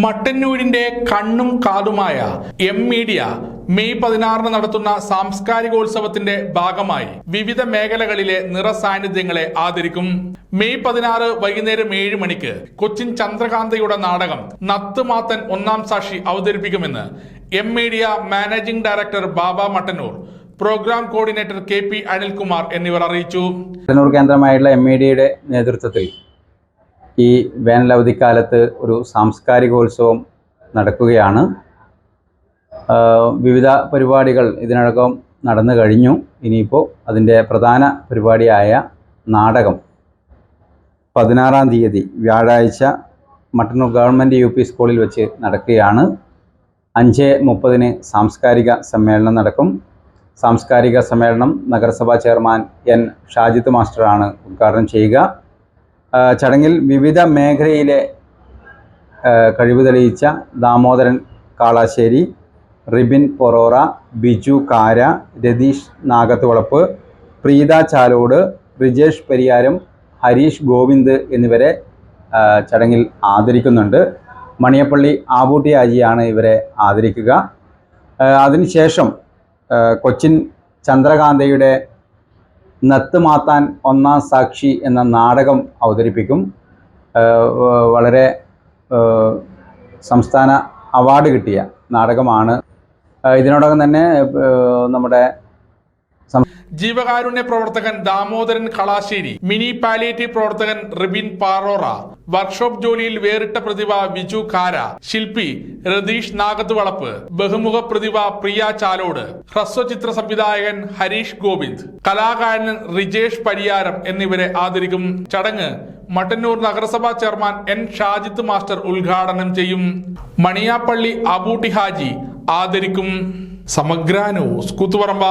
മട്ടന്നൂരിന്റെ കണ്ണും കാതുമായ M media May 16 നടത്തുന്ന സാംസ്കാരികോത്സവത്തിന്റെ ഭാഗമായി വിവിധ മേഖലകളിലെ നിറസാന്നിധ്യങ്ങളെ ആദരിക്കും. മെയ് 16 വൈകുന്നേരം 7 മണിക്ക് കൊച്ചിൻ ചന്ദ്രകാന്തയുടെ നാടകം നത്തുമാത്തൻ ഒന്നാം സാക്ഷി അവതരിപ്പിക്കുമെന്ന് M media managing director Baba Mattannur, programme coordinator KP Anilkumar എന്നിവർ അറിയിച്ചു. മട്ടന്നൂർ കേന്ദ്രമായുള്ള എം മീഡിയയുടെ നേതൃത്വത്തിൽ ഈ വേനലവധിക്കാലത്ത് ഒരു സാംസ്കാരികോത്സവം നടക്കുകയാണ്. വിവിധ പരിപാടികൾ ഇതിനകം നടന്നു കഴിഞ്ഞു. ഇനിയിപ്പോൾ അതിൻ്റെ പ്രധാന പരിപാടിയായ നാടകം 16-ാം തീയതി വ്യാഴാഴ്ച മട്ടന്നൂർ ഗവൺമെൻറ് UP സ്കൂളിൽ വെച്ച് നടക്കുകയാണ്. 5:30 സാംസ്കാരിക സമ്മേളനം നടക്കും. സാംസ്കാരിക സമ്മേളനം നഗരസഭാ ചെയർമാൻ N. ഷാജിത്ത് മാസ്റ്ററാണ് ഉദ്ഘാടനം ചെയ്യുക. ചടങ്ങിൽ വിവിധ മേഖലയിലെ കഴിവ് തെളിയിച്ച ദാമോദരൻ കാളാശ്ശേരി, റിബിൻ പൊറോറ, ബിജു കാര, രതീഷ് നാഗത്തുവളപ്പ്, പ്രീത ചാലോട്, റിജേഷ് പരിയാരം, ഹരീഷ് ഗോവിന്ദ് എന്നിവരെ ചടങ്ങിൽ ആദരിക്കുന്നുണ്ട്. മണിയപ്പള്ളി ആബൂട്ടി ആജിയാണ് ഇവരെ ആദരിക്കുക. അതിനുശേഷം കൊച്ചിൻ ചന്ദ്രകാന്തയുടെ നത്തുമാത്താൻ ഒന്നാം സാക്ഷി എന്ന നാടകം അവതരിപ്പിക്കും. വളരെ സംസ്ഥാന അവാർഡ് കിട്ടിയ നാടകമാണ്. ഇതിനോടകം തന്നെ നമ്മുടെ ജീവകാരുണ്യ പ്രവർത്തകൻ ദാമോദരൻ കളാശ്ശേരി, മിനി പാലിയേറ്റീവ് പ്രവർത്തകൻ റിബിൻ പാറോറ, വർക്ക്ഷോപ്പ് ജോലിയിൽ വേറിട്ട പ്രതിഭ വിജു കാര, ശില്പി രതീഷ് നാഗത്തുവളപ്പ്, ബഹുമുഖ പ്രതിഭ പ്രിയ ചാലോട്, ഹ്രസ്വചിത്ര സംവിധായകൻ ഹരീഷ് ഗോവിന്ദ്, കലാകാരൻ റിജേഷ് പരിയാരം എന്നിവരെ ആദരിക്കും. ചടങ്ങ് മട്ടന്നൂർ നഗരസഭാ ചെയർമാൻ N. ഷാജിത്ത് മാസ്റ്റർ ഉദ്ഘാടനം ചെയ്യും. മണിയാപ്പള്ളി അബൂട്ടി ഹാജി ആദരിക്കും. സമഗ്ര ന്യൂസ്, കൂത്തുപറമ്പ.